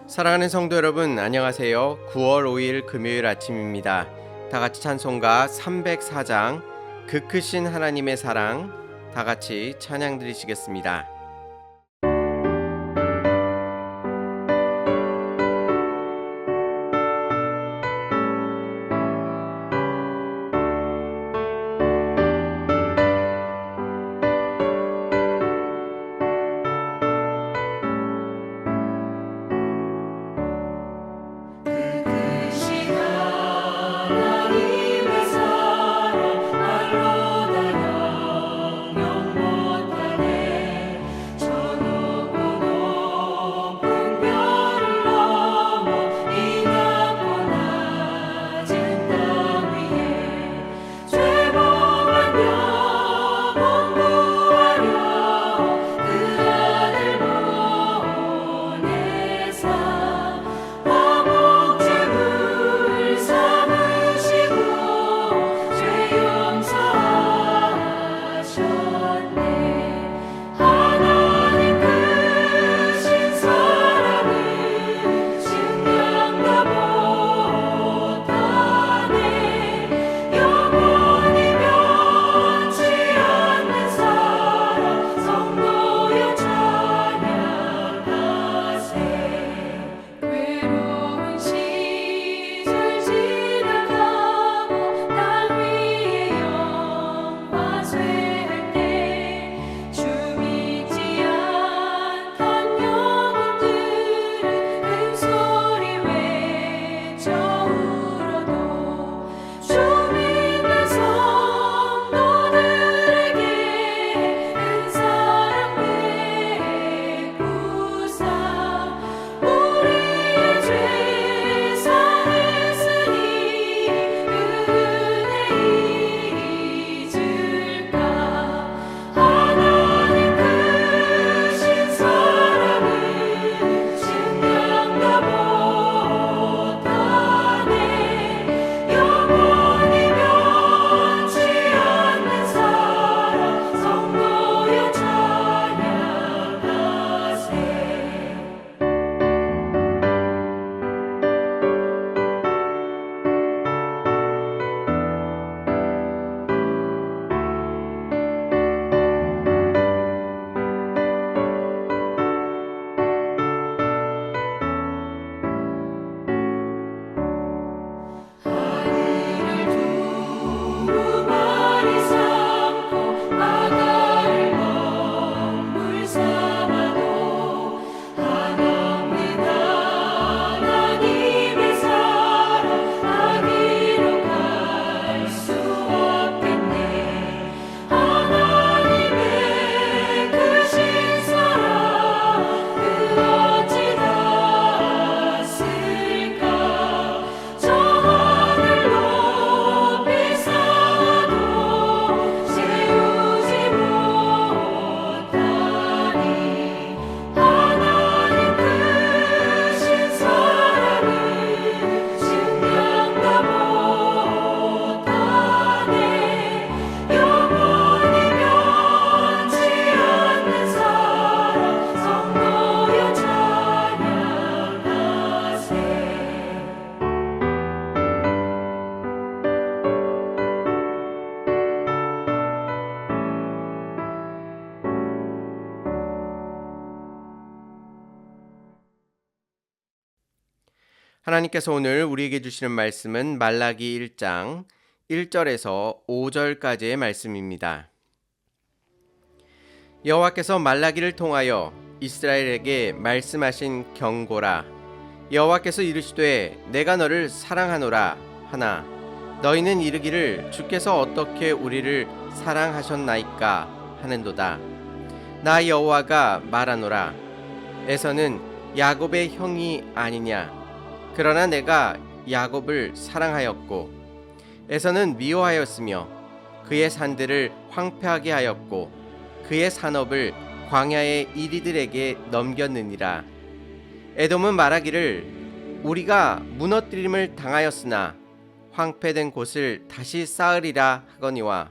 사랑하는 성도 여러분, 안녕하세요. 9월 5일 금요일 아침입니다. 다 같이 찬송가 304장 그 크신 하나님의 사랑 다 같이 찬양 드리시겠습니다. 하나님께서 오늘 우리에게 주시는 말씀은 말라기 1장 1절에서 5절까지의 말씀입니다. 여호와께서 말라기를 통하여 이스라엘에게 말씀하신 경고라. 여호와께서 이르시되 내가 너를 사랑하노라 하나 너희는 이르기를 주께서 어떻게 우리를 사랑하셨나이까 하는도다. 나 여호와가 말하노라. 에서는 야곱의 형이 아니냐. 그러나 내가 야곱을 사랑하였고 에서는 미워하였으며 그의 산들을 황폐하게 하였고 그의 산업을 광야의 이리들에게 넘겼느니라. 에돔은 말하기를 우리가 무너뜨림을 당하였으나 황폐된 곳을 다시 쌓으리라 하거니와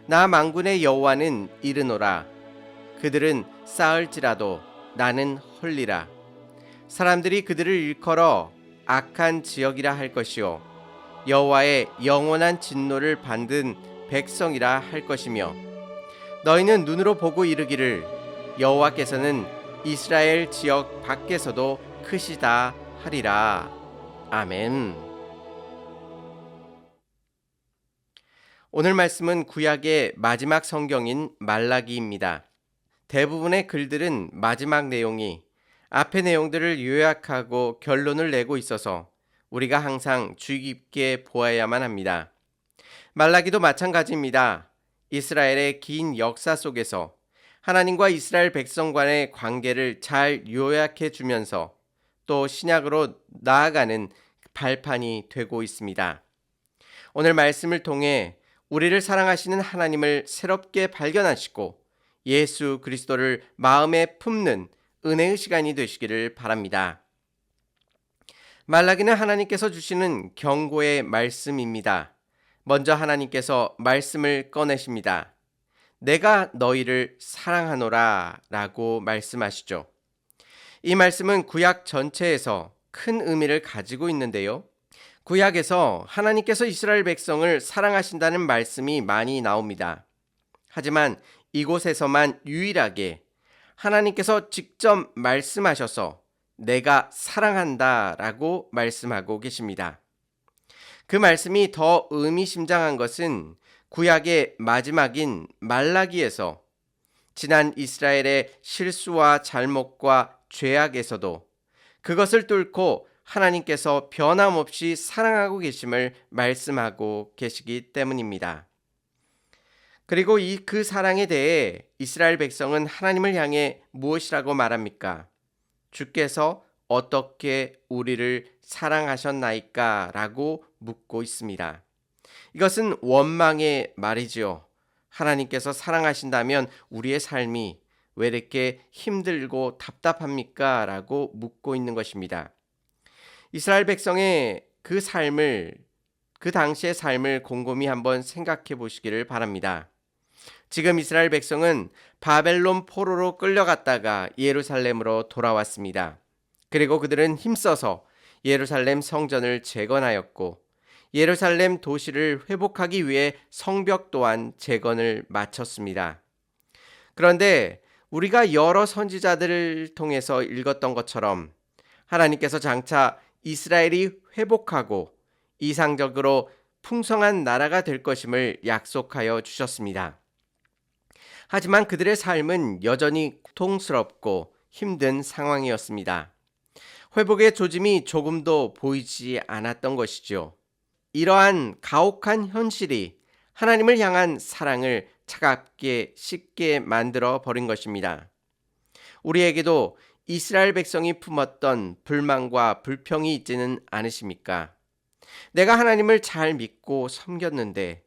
나 만군의 여호와는 이르노라. 그들은 쌓을지라도 나는 헐리라. 사람들이 그들을 일컬어 악한 지역이라 할 것이요 여호와의 영원한 진노를 받은 백성이라 할 것이며 너희는 눈으로 보고 이르기를 여호와께서는 이스라엘 지역 밖에서도 크시다 하리라. 아멘. 오늘 말씀은 구약의 마지막 성경인 말라기입니다. 대부분의 글들은 마지막 내용이 앞의 내용들을 요약하고 결론을 내고 있어서 우리가 항상 주의 깊게 보아야만 합니다. 말라기도 마찬가지입니다. 이스라엘의 긴 역사 속에서 하나님과 이스라엘 백성 간의 관계를 잘 요약해 주면서 또 신약으로 나아가는 발판이 되고 있습니다. 오늘 말씀을 통해 우리를 사랑하시는 하나님을 새롭게 발견하시고 예수 그리스도를 마음에 품는 은혜의 시간이 되시기를 바랍니다. 말라기는 하나님께서 주시는 경고의 말씀입니다. 먼저 하나님께서 말씀을 꺼내십니다. 내가 너희를 사랑하노라 라고 말씀하시죠. 이 말씀은 구약 전체에서 큰 의미를 가지고 있는데요. 구약에서 하나님께서 이스라엘 백성을 사랑하신다는 말씀이 많이 나옵니다. 하지만 이곳에서만 유일하게 하나님께서 직접 말씀하셔서 내가 사랑한다 라고 말씀하고 계십니다. 그 말씀이 더 의미심장한 것은 구약의 마지막인 말라기에서 지난 이스라엘의 실수와 잘못과 죄악에서도 그것을 뚫고 하나님께서 변함없이 사랑하고 계심을 말씀하고 계시기 때문입니다. 그리고 그 사랑에 대해 이스라엘 백성은 하나님을 향해 무엇이라고 말합니까? 주께서 어떻게 우리를 사랑하셨나이까? 라고 묻고 있습니다. 이것은 원망의 말이지요. 하나님께서 사랑하신다면 우리의 삶이 왜 이렇게 힘들고 답답합니까? 라고 묻고 있는 것입니다. 이스라엘 백성의 그 삶을, 그 당시의 삶을 곰곰이 한번 생각해 보시기를 바랍니다. 지금 이스라엘 백성은 바벨론 포로로 끌려갔다가 예루살렘으로 돌아왔습니다. 그리고 그들은 힘써서 예루살렘 성전을 재건하였고 예루살렘 도시를 회복하기 위해 성벽 또한 재건을 마쳤습니다. 그런데 우리가 여러 선지자들을 통해서 읽었던 것처럼 하나님께서 장차 이스라엘이 회복하고 이상적으로 풍성한 나라가 될 것임을 약속하여 주셨습니다. 하지만 그들의 삶은 여전히 고통스럽고 힘든 상황이었습니다. 회복의 조짐이 조금도 보이지 않았던 것이죠. 이러한 가혹한 현실이 하나님을 향한 사랑을 차갑게 식게 만들어 버린 것입니다. 우리에게도 이스라엘 백성이 품었던 불만과 불평이 있지는 않으십니까? 내가 하나님을 잘 믿고 섬겼는데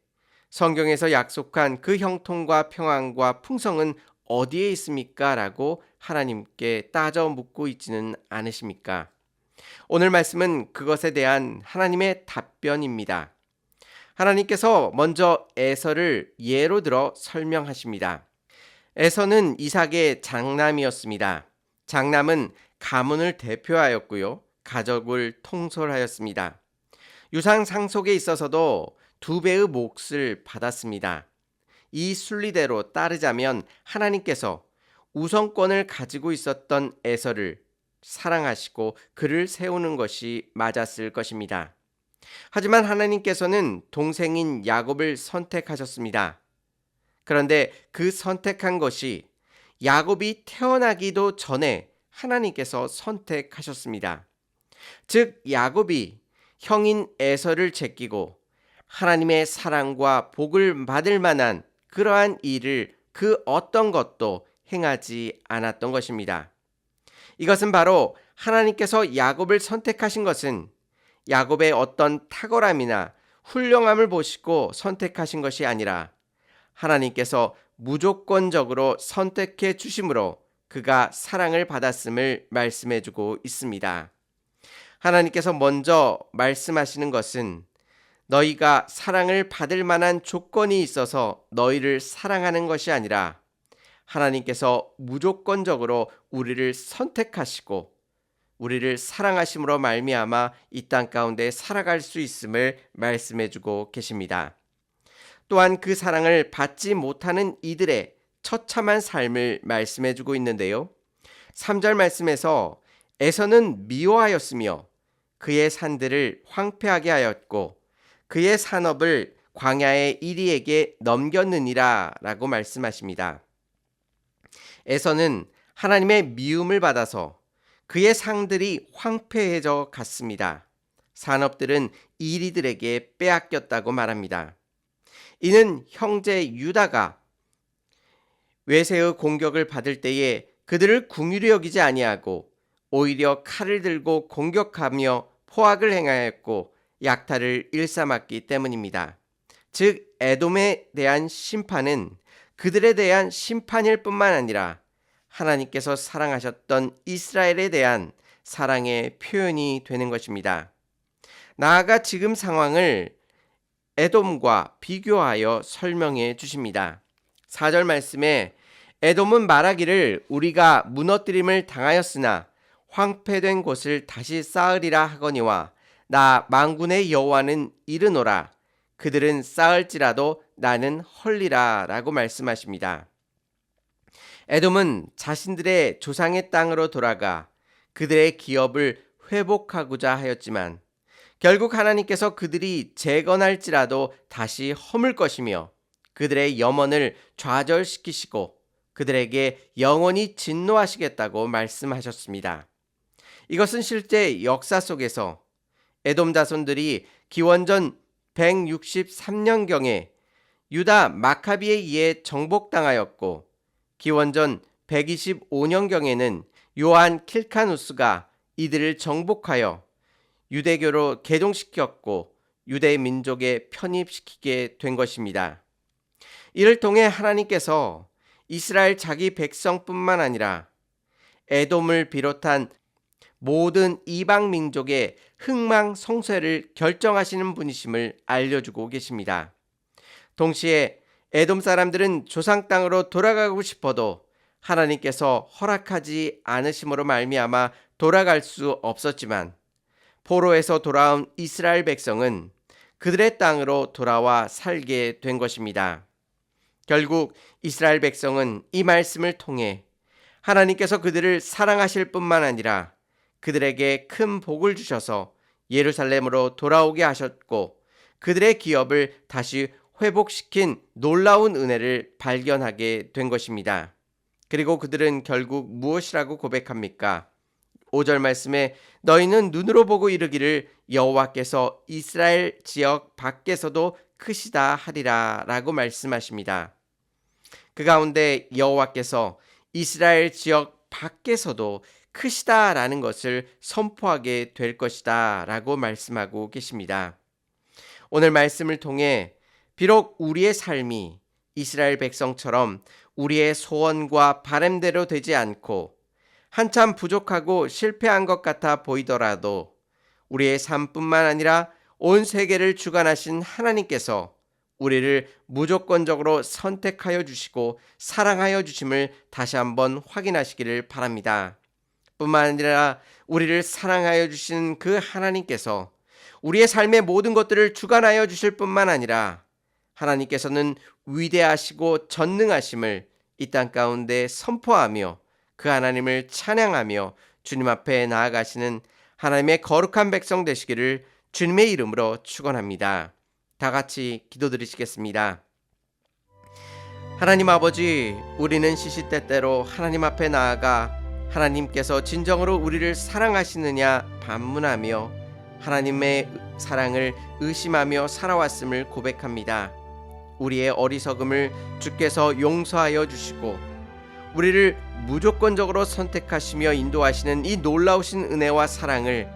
성경에서 약속한 그 형통과 평안과 풍성은 어디에 있습니까? 라고 하나님께 따져 묻고 있지는 않으십니까? 오늘 말씀은 그것에 대한 하나님의 답변입니다. 하나님께서 먼저 에서를 예로 들어 설명하십니다. 에서는 이삭의 장남이었습니다. 장남은 가문을 대표하였고요. 가족을 통솔하였습니다. 유상 상속에 있어서도 2배의 몫을 받았습니다. 이 순리대로 따르자면 하나님께서 우선권을 가지고 있었던 에서를 사랑하시고 그를 세우는 것이 맞았을 것입니다. 하지만 하나님께서는 동생인 야곱을 선택하셨습니다. 그런데 그 선택한 것이 야곱이 태어나기도 전에 하나님께서 선택하셨습니다. 즉 야곱이 형인 에서를 제끼고 하나님의 사랑과 복을 받을 만한 그러한 일을 그 어떤 것도 행하지 않았던 것입니다. 이것은 바로 하나님께서 야곱을 선택하신 것은 야곱의 어떤 탁월함이나 훌륭함을 보시고 선택하신 것이 아니라 하나님께서 무조건적으로 선택해 주심으로 그가 사랑을 받았음을 말씀해 주고 있습니다. 하나님께서 먼저 말씀하시는 것은 너희가 사랑을 받을 만한 조건이 있어서 너희를 사랑하는 것이 아니라 하나님께서 무조건적으로 우리를 선택하시고 우리를 사랑하심으로 말미암아 이 땅 가운데 살아갈 수 있음을 말씀해 주고 계십니다. 또한 그 사랑을 받지 못하는 이들의 처참한 삶을 말씀해 주고 있는데요. 3절 말씀에서 에서는 미워하였으며 그의 산들을 황폐하게 하였고 그의 산업을 광야의 이리에게 넘겼느니라 라고 말씀하십니다. 에서는 하나님의 미움을 받아서 그의 상들이 황폐해져 갔습니다. 산업들은 이리들에게 빼앗겼다고 말합니다. 이는 형제 유다가 외세의 공격을 받을 때에 그들을 긍휼히 여기지 아니하고 오히려 칼을 들고 공격하며 포악을 행하였고 약탈을 일삼았기 때문입니다. 즉 에돔에 대한 심판은 그들에 대한 심판일 뿐만 아니라 하나님께서 사랑하셨던 이스라엘에 대한 사랑의 표현이 되는 것입니다. 나아가 지금 상황을 에돔과 비교하여 설명해 주십니다. 4절 말씀에 에돔은 말하기를 우리가 무너뜨림을 당하였으나 황폐된 곳을 다시 쌓으리라 하거니와 나 만군의 여호와는 이르노라 그들은 쌓을지라도 나는 헐리라 라고 말씀하십니다. 에돔은 자신들의 조상의 땅으로 돌아가 그들의 기업을 회복하고자 하였지만 결국 하나님께서 그들이 재건할지라도 다시 허물 것이며 그들의 염원을 좌절시키시고 그들에게 영원히 진노하시겠다고 말씀하셨습니다. 이것은 실제 역사 속에서 에돔 자손들이 기원전 163년경에 유다 마카비에 의해 정복당하였고 기원전 125년경에는 요한 킬카누스가 이들을 정복하여 유대교로 개종시켰고 유대 민족에 편입시키게 된 것입니다. 이를 통해 하나님께서 이스라엘 자기 백성뿐만 아니라 에돔을 비롯한 모든 이방 민족의 흥망성쇠를 결정하시는 분이심을 알려주고 계십니다. 동시에 에돔 사람들은 조상 땅으로 돌아가고 싶어도 하나님께서 허락하지 않으심으로 말미암아 돌아갈 수 없었지만 포로에서 돌아온 이스라엘 백성은 그들의 땅으로 돌아와 살게 된 것입니다. 결국 이스라엘 백성은 이 말씀을 통해 하나님께서 그들을 사랑하실 뿐만 아니라 그들에게 큰 복을 주셔서 예루살렘으로 돌아오게 하셨고 그들의 기업을 다시 회복시킨 놀라운 은혜를 발견하게 된 것입니다. 그리고 그들은 결국 무엇이라고 고백합니까? 5절 말씀에 너희는 눈으로 보고 이르기를 여호와께서 이스라엘 지역 밖에서도 크시다 하리라 라고 말씀하십니다. 그 가운데 여호와께서 이스라엘 지역 밖에서도 크시다 라는 것을 선포하게 될 것이다 라고 말씀하고 계십니다. 오늘 말씀을 통해 비록 우리의 삶이 이스라엘 백성처럼 우리의 소원과 바람대로 되지 않고 한참 부족하고 실패한 것 같아 보이더라도 우리의 삶뿐만 아니라 온 세계를 주관하신 하나님께서 우리를 무조건적으로 선택하여 주시고 사랑하여 주심을 다시 한번 확인하시기를 바랍니다. 뿐만 아니라 우리를 사랑하여 주신 그 하나님께서 우리의 삶의 모든 것들을 주관하여 주실 뿐만 아니라 하나님께서는 위대하시고 전능하심을 이 땅 가운데 선포하며 그 하나님을 찬양하며 주님 앞에 나아가시는 하나님의 거룩한 백성 되시기를 주님의 이름으로 축원합니다. 다 같이 기도드리시겠습니다. 하나님 아버지, 우리는 시시때때로 하나님 앞에 나아가 하나님께서 진정으로 우리를 사랑하시느냐 반문하며 하나님의 사랑을 의심하며 살아왔음을 고백합니다. 우리의 어리석음을 주께서 용서하여 주시고 우리를 무조건적으로 선택하시며 인도하시는 이 놀라우신 은혜와 사랑을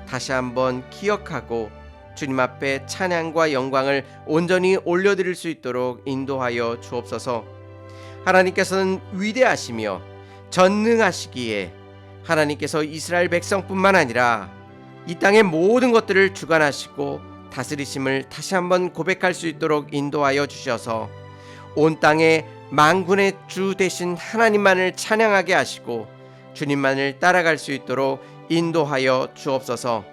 다시 한번 기억하고 주님 앞에 찬양과 영광을 온전히 올려드릴 수 있도록 인도하여 주옵소서. 하나님께서는 위대하시며 전능하시기에 하나님께서 이스라엘 백성뿐만 아니라 이 땅의 모든 것들을 주관하시고 다스리심을 다시 한번 고백할 수 있도록 인도하여 주셔서 온 땅에 만군의 주 되신 하나님만을 찬양하게 하시고 주님만을 따라갈 수 있도록 인도하여 주옵소서.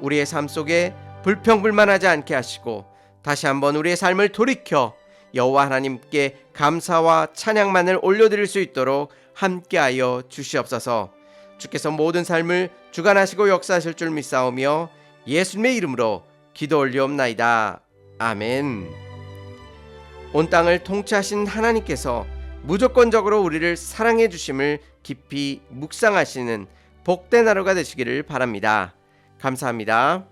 우리의 삶 속에 불평불만하지 않게 하시고 다시 한번 우리의 삶을 돌이켜 여호와 하나님께 감사와 찬양만을 올려드릴 수 있도록 함께하여 주시옵소서. 주께서 모든 삶을 주관하시고 역사하실 줄 믿사오며 예수님의 이름으로 기도 올리옵나이다. 아멘. 온 땅을 통치하신 하나님께서 무조건적으로 우리를 사랑해 주심을 깊이 묵상하시는 복된 하루가 되시기를 바랍니다. 감사합니다.